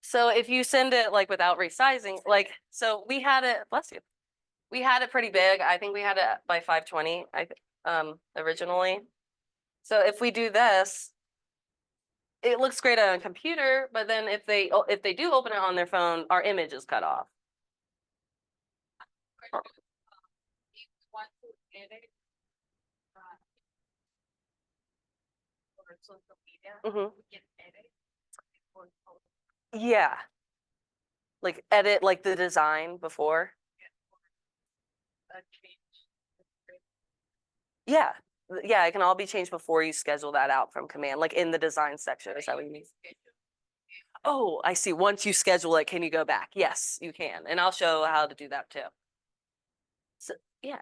So if you send it like without resizing, like, so we had it, bless you. We had it pretty big. I think we had it by 520, originally. So if we do this, it looks great on a computer, but then if they do open it on their phone, our image is cut off. Mhm. Yeah. Like edit like the design before. Yeah. Yeah, it can all be changed before you schedule that out from command, like in the design section. Is that what you mean? Oh, I see. Once you schedule it, can you go back? Yes, you can. And I'll show how to do that too. So yeah.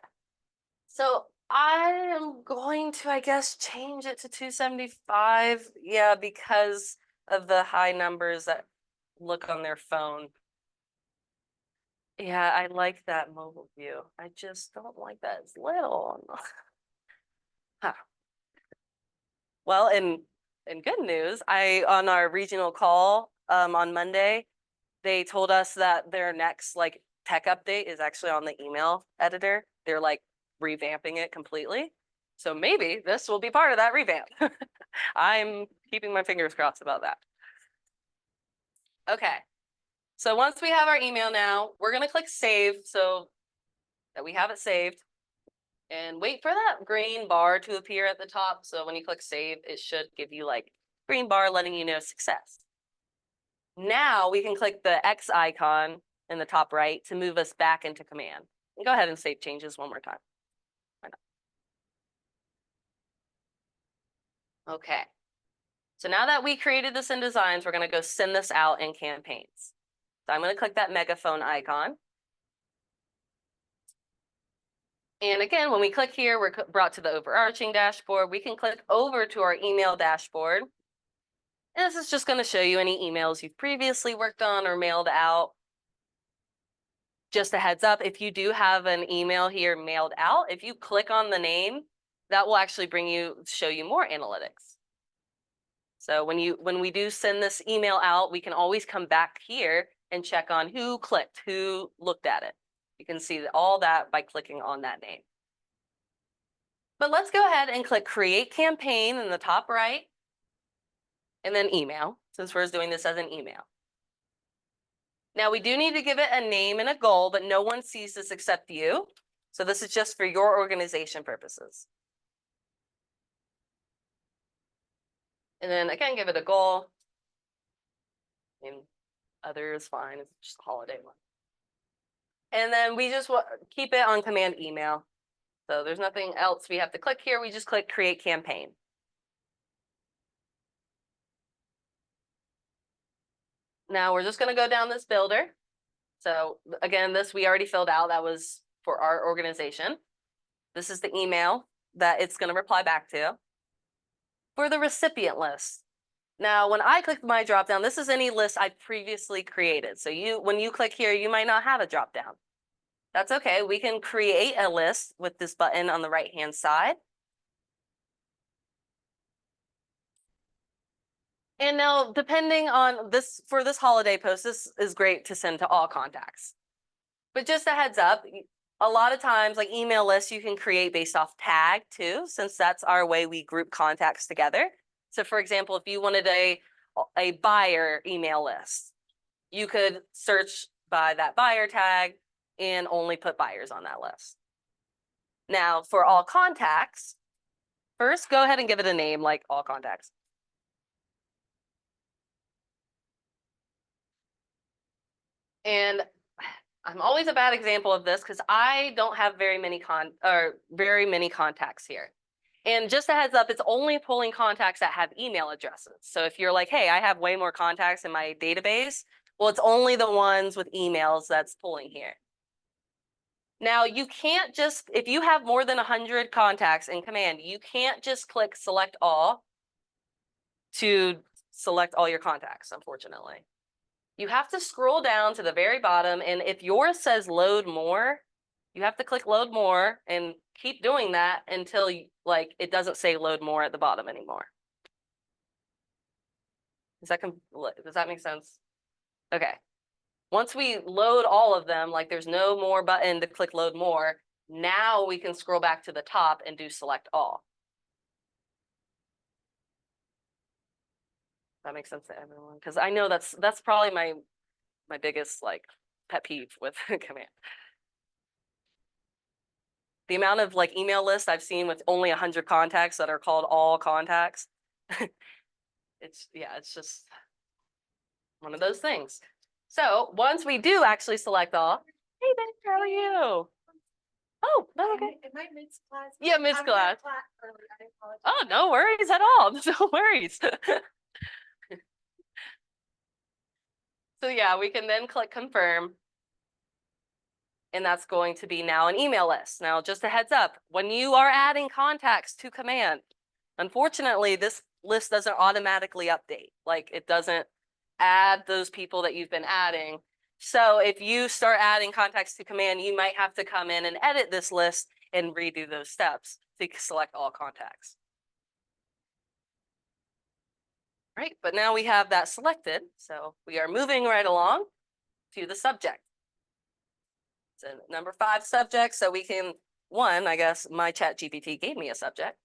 So I am going to, I guess, change it to 275. Yeah, because of the high numbers that look on their phone. Yeah, I like that mobile view. I just don't like that it's little. Huh. Well, in good news, on our regional call on Monday, they told us that their next like tech update is actually on the email editor. They're like revamping it completely. So maybe this will be part of that revamp. I'm keeping my fingers crossed about that. Okay. So once we have our email now, we're going to click save so that we have it saved and wait for that green bar to appear at the top. So when you click save, it should give you like green bar letting you know success. Now we can click the X icon in the top right to move us back into command. And go ahead and save changes one more time. Why not? Okay. So now that we created this in designs, we're going to go send this out in campaigns. So I'm going to click that megaphone icon. And again, when we click here, we're brought to the overarching dashboard. We can click over to our email dashboard. And this is just going to show you any emails you've previously worked on or mailed out. Just a heads up, if you do have an email here mailed out, if you click on the name, that will actually show you more analytics. So when we do send this email out, we can always come back here and check on who clicked, who looked at it. You can see all that by clicking on that name. But let's go ahead and click Create Campaign in the top right, and then Email, since we're doing this as an email. Now we do need to give it a name and a goal, but no one sees this except you. So this is just for your organization purposes. And then again, give it a goal. And other is fine, it's just a holiday one. And then we just keep it on command email. So there's nothing else we have to click here. We just click Create Campaign. Now we're just going to go down this builder. So again, this we already filled out. That was for our organization. This is the email that it's going to reply back to. For the recipient list. Now, when I click my drop down, this is any list I previously created. So when you click here, you might not have a drop down. That's okay. We can create a list with this button on the right-hand side. And now, depending on this, for this holiday post, this is great to send to all contacts. But just a heads up, a lot of times, like email lists, you can create based off tag too, since that's our way we group contacts together. So for example, if you wanted a buyer email list, you could search by that buyer tag and only put buyers on that list. Now, for all contacts, first go ahead and give it a name like all contacts. And I'm always a bad example of this because I don't have very many contacts here. And just a heads up, it's only pulling contacts that have email addresses. So if you're like, hey, I have way more contacts in my database, well, it's only the ones with emails that's pulling here. Now, you can't just, if you have more than 100 contacts in command, you can't just click select all to select all your contacts, unfortunately. You have to scroll down to the very bottom, and if yours says load more, you have to click load more and keep doing that until it doesn't say load more at the bottom anymore. Does that make sense? Okay. Once we load all of them, there's no more button to click load more, now we can scroll back to the top and do select all. That makes sense to everyone, because I know that's probably my biggest pet peeve with command. The amount of email lists I've seen with only 100 contacts that are called all contacts. It's just one of those things. So once we do actually select all, hey Ben, how are you? Oh, that's okay. Am I mid-class? Yeah, mid-class. Oh, no worries at all. No worries. So yeah, we can then click confirm. And that's going to be now an email list. Now, just a heads up, when you are adding contacts to command, unfortunately, this list doesn't automatically update. It doesn't add those people that you've been adding. So if you start adding contacts to command, you might have to come in and edit this list and redo those steps to select all contacts. Right, but now we have that selected. So we are moving right along to the subject. It's a number 5 subject, so we can, I guess my chat GPT gave me a subject.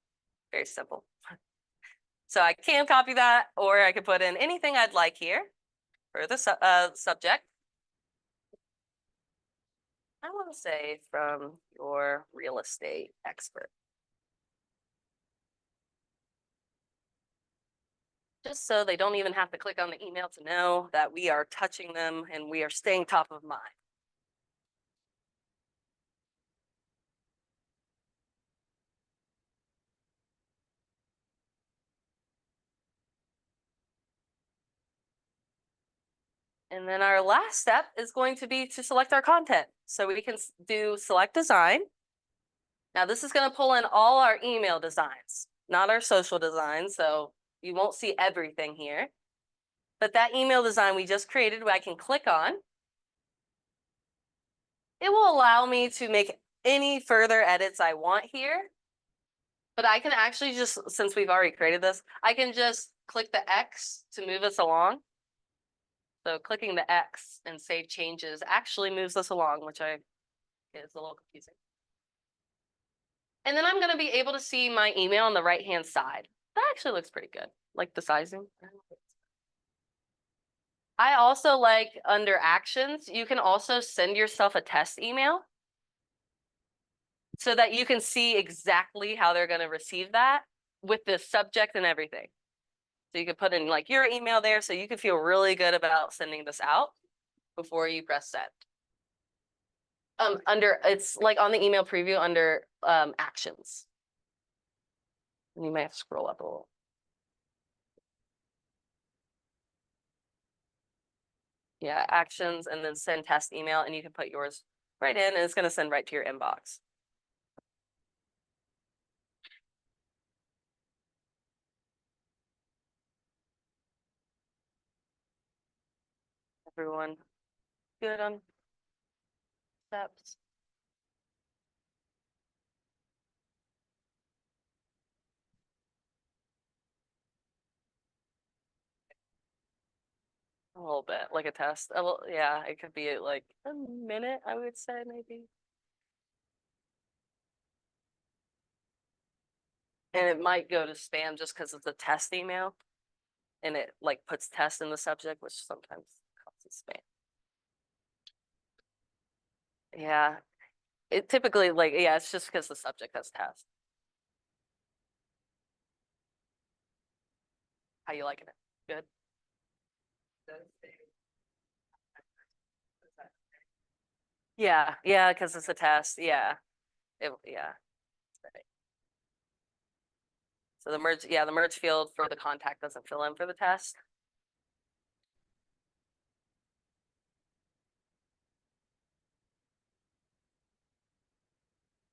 Very simple. So I can copy that, or I could put in anything I'd like here for the subject. I want to say from your real estate expert. Just so they don't even have to click on the email to know that we are touching them and we are staying top of mind. And then our last step is going to be to select our content. So we can do select design. Now this is going to pull in all our email designs, not our social designs. So you won't see everything here. But that email design we just created, I can click on. It will allow me to make any further edits I want here. But I can actually just, since we've already created this, I can just click the X to move us along. So clicking the X and save changes actually moves us along, which is a little confusing. And then I'm going to be able to see my email on the right-hand side. That actually looks pretty good, like the sizing. I also like under actions, you can also send yourself a test email so that you can see exactly how they're going to receive that with the subject and everything. So you could put in your email there so you can feel really good about sending this out before you press send. It's on the email preview under actions. And you might have to scroll up a little. Yeah, actions and then send test email and you can put yours right in and it's gonna send right to your inbox. Everyone good on steps? A little bit, like a test. A little, yeah, it could be like a minute, I would say maybe. And it might go to spam just because it's a test email. And it like puts test in the subject, which sometimes causes spam. Yeah. It typically like, yeah, it's just because the subject has test. How you liking it? Good. Yeah, yeah, because it's a test. Yeah. Yeah. So the merge field for the contact doesn't fill in for the test.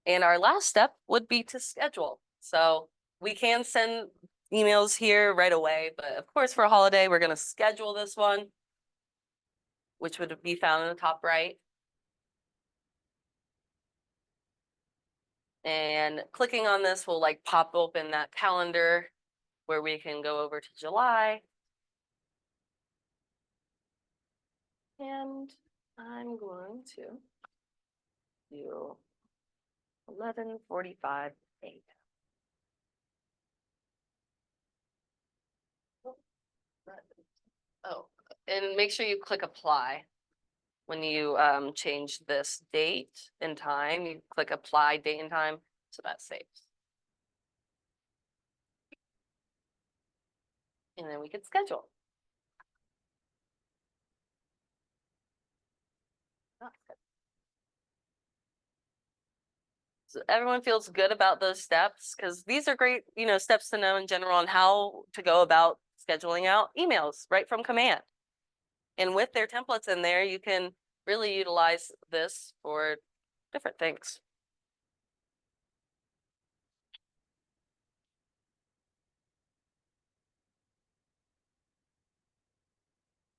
And our last step would be to schedule. So we can send emails here right away, but of course for a holiday, we're gonna schedule this one, which would be found in the top right. And clicking on this will like pop open that calendar where we can go over to July. And I'm going to do 11:45 a.m. Oh, and make sure you click apply. When you change this date and time, you click apply date and time, so that saves. And then we can schedule. Oh, good. So everyone feels good about those steps because these are great, steps to know in general on how to go about scheduling out emails right from command. And with their templates in there, you can really utilize this for different things.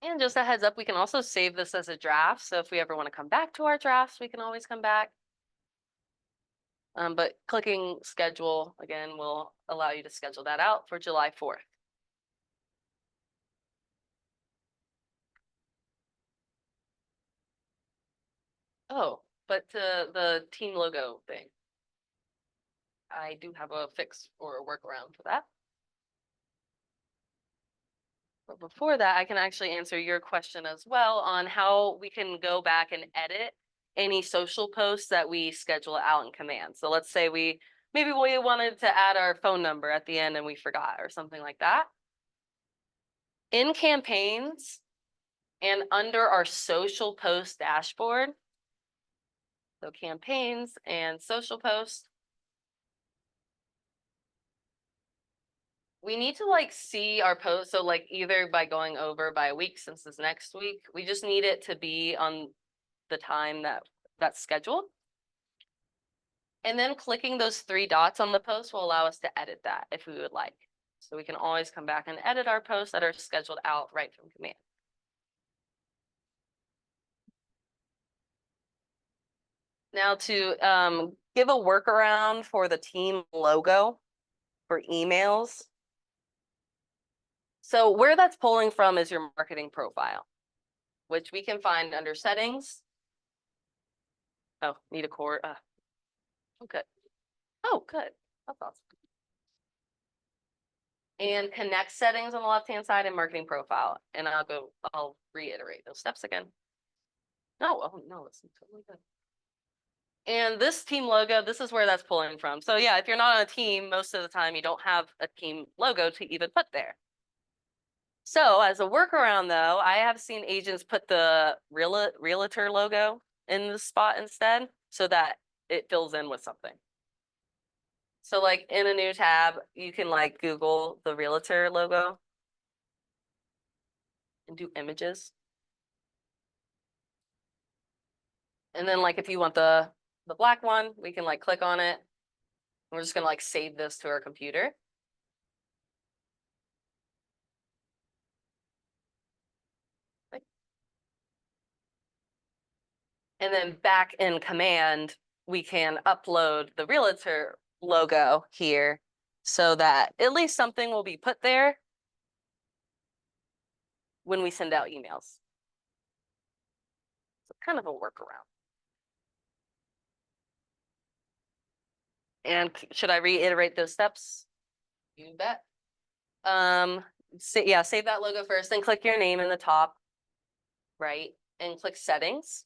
And just a heads up, we can also save this as a draft. So if we ever want to come back to our drafts, we can always come back. But clicking schedule again will allow you to schedule that out for July 4th. Oh, but the team logo thing. I do have a fix or a workaround for that. But before that, I can actually answer your question as well on how we can go back and edit any social posts that we schedule out in command. So let's say maybe we wanted to add our phone number at the end and we forgot or something like that. In campaigns and under our social post dashboard, so campaigns and social posts, we need to like see our post. So like either by going over by a week since it's next week, we just need it to be on the time that's scheduled. And then clicking those three dots on the post will allow us to edit that if we would like. So we can always come back and edit our posts that are scheduled out right from command. Now to give a workaround for the team logo for emails. So where that's pulling from is your marketing profile, which we can find under settings. Oh, need a core. Okay. Oh, good. That's awesome. And connect settings on the left-hand side and marketing profile. And I'll reiterate those steps again. No, oh no, it's totally good. And this team logo, this is where that's pulling from. So yeah, if you're not on a team, most of the time you don't have a team logo to even put there. So as a workaround though, I have seen agents put the realtor logo in the spot instead so that it fills in with something. So like in a new tab, you can like Google the realtor logo and do images. And then like if you want the black one, we can like click on it. We're just gonna like save this to our computer. And then back in Command, we can upload the realtor logo here so that at least something will be put there when we send out emails. So kind of a workaround. And should I reiterate those steps? You bet. Yeah, save that logo first, then click your name in the top right and click settings.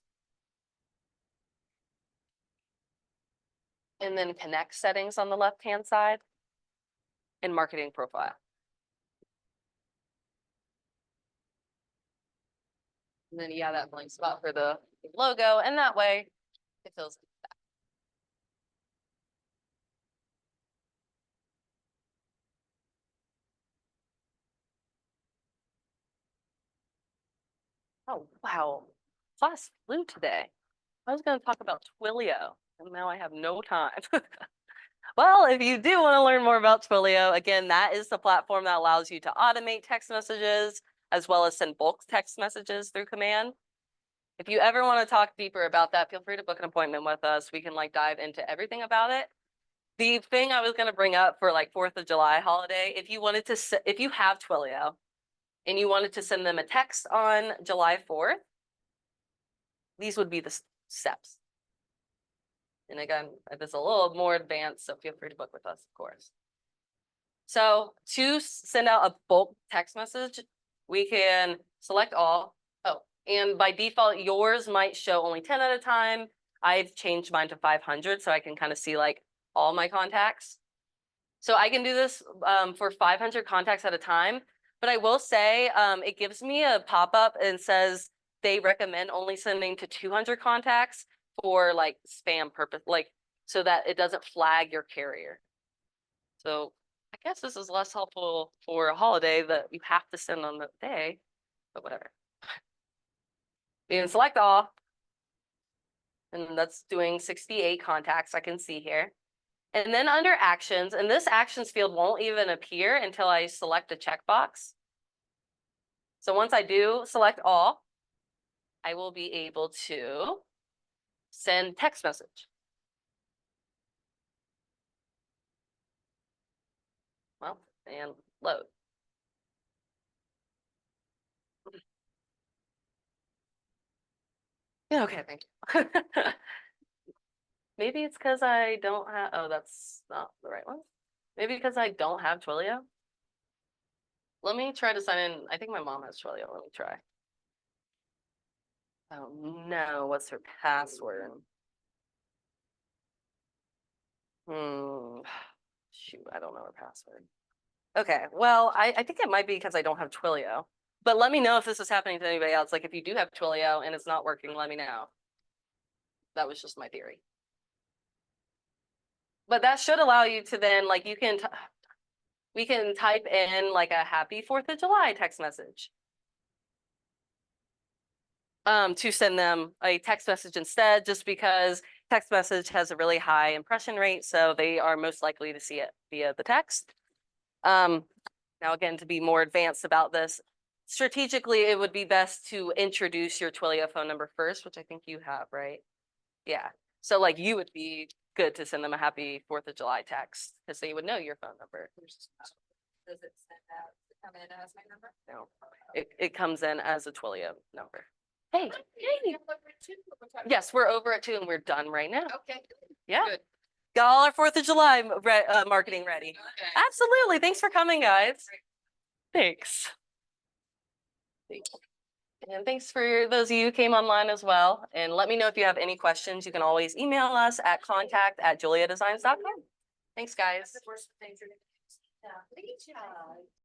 And then connect settings on the left-hand side and marketing profile. And then yeah, that blank spot for the logo, and that way it fills in. Oh, wow. Class flew today. I was going to talk about Twilio, and now I have no time. Well, if you do want to learn more about Twilio, again, that is the platform that allows you to automate text messages as well as send bulk text messages through Command. If you ever want to talk deeper about that, feel free to book an appointment with us. We can like dive into everything about it. The thing I was going to bring up for like 4th of July holiday, if you wanted to, if you have Twilio and you wanted to send them a text on July 4th, these would be the steps. And again, it's a little more advanced, so feel free to book with us, of course. So to send out a bulk text message, we can select all. Oh, and by default, yours might show only 10 at a time. I've changed mine to 500 so I can kind of see like all my contacts. So I can do this for 500 contacts at a time, but I will say it gives me a pop-up and says they recommend only sending to 200 contacts for like spam purpose, like so that it doesn't flag your carrier. So I guess this is less helpful for a holiday that you have to send on the day, but whatever. You can select all, and that's doing 68 contacts I can see here. And then under actions, and this actions field won't even appear until I select a checkbox. So once I do select all, I will be able to send text message. Well, and load. Yeah, okay, thank you. Maybe it's because I don't have, oh, that's not the right one. Maybe because I don't have Twilio. Let me try to sign in. I think my mom has Twilio. Let me try. Oh no, what's her password? Shoot, I don't know her password. Okay, well, I think it might be because I don't have Twilio. But let me know if this is happening to anybody else. Like if you do have Twilio and it's not working, let me know. That was just my theory. But that should allow you to then like we can type in like a happy 4th of July text message. To send them a text message instead, just because text message has a really high impression rate, so they are most likely to see it via the text. Now again, to be more advanced about this, strategically, it would be best to introduce your Twilio phone number first, which I think you have, right? Yeah. So like you would be good to send them a happy 4th of July text because they would know your phone number. Does it send out, come in as my number? No, it comes in as a Twilio number. Hey, hey. Yes, we're over at 2 and we're done right now. Okay. Yeah. Good. Got all our 4th of July marketing ready. Okay. Absolutely. Thanks for coming, guys. Thanks. And thanks for those of you who came online as well. And let me know if you have any questions. You can always email us at contact@juleahdesigns.com. Thanks, guys. That's the worst things you're gonna do. Yeah.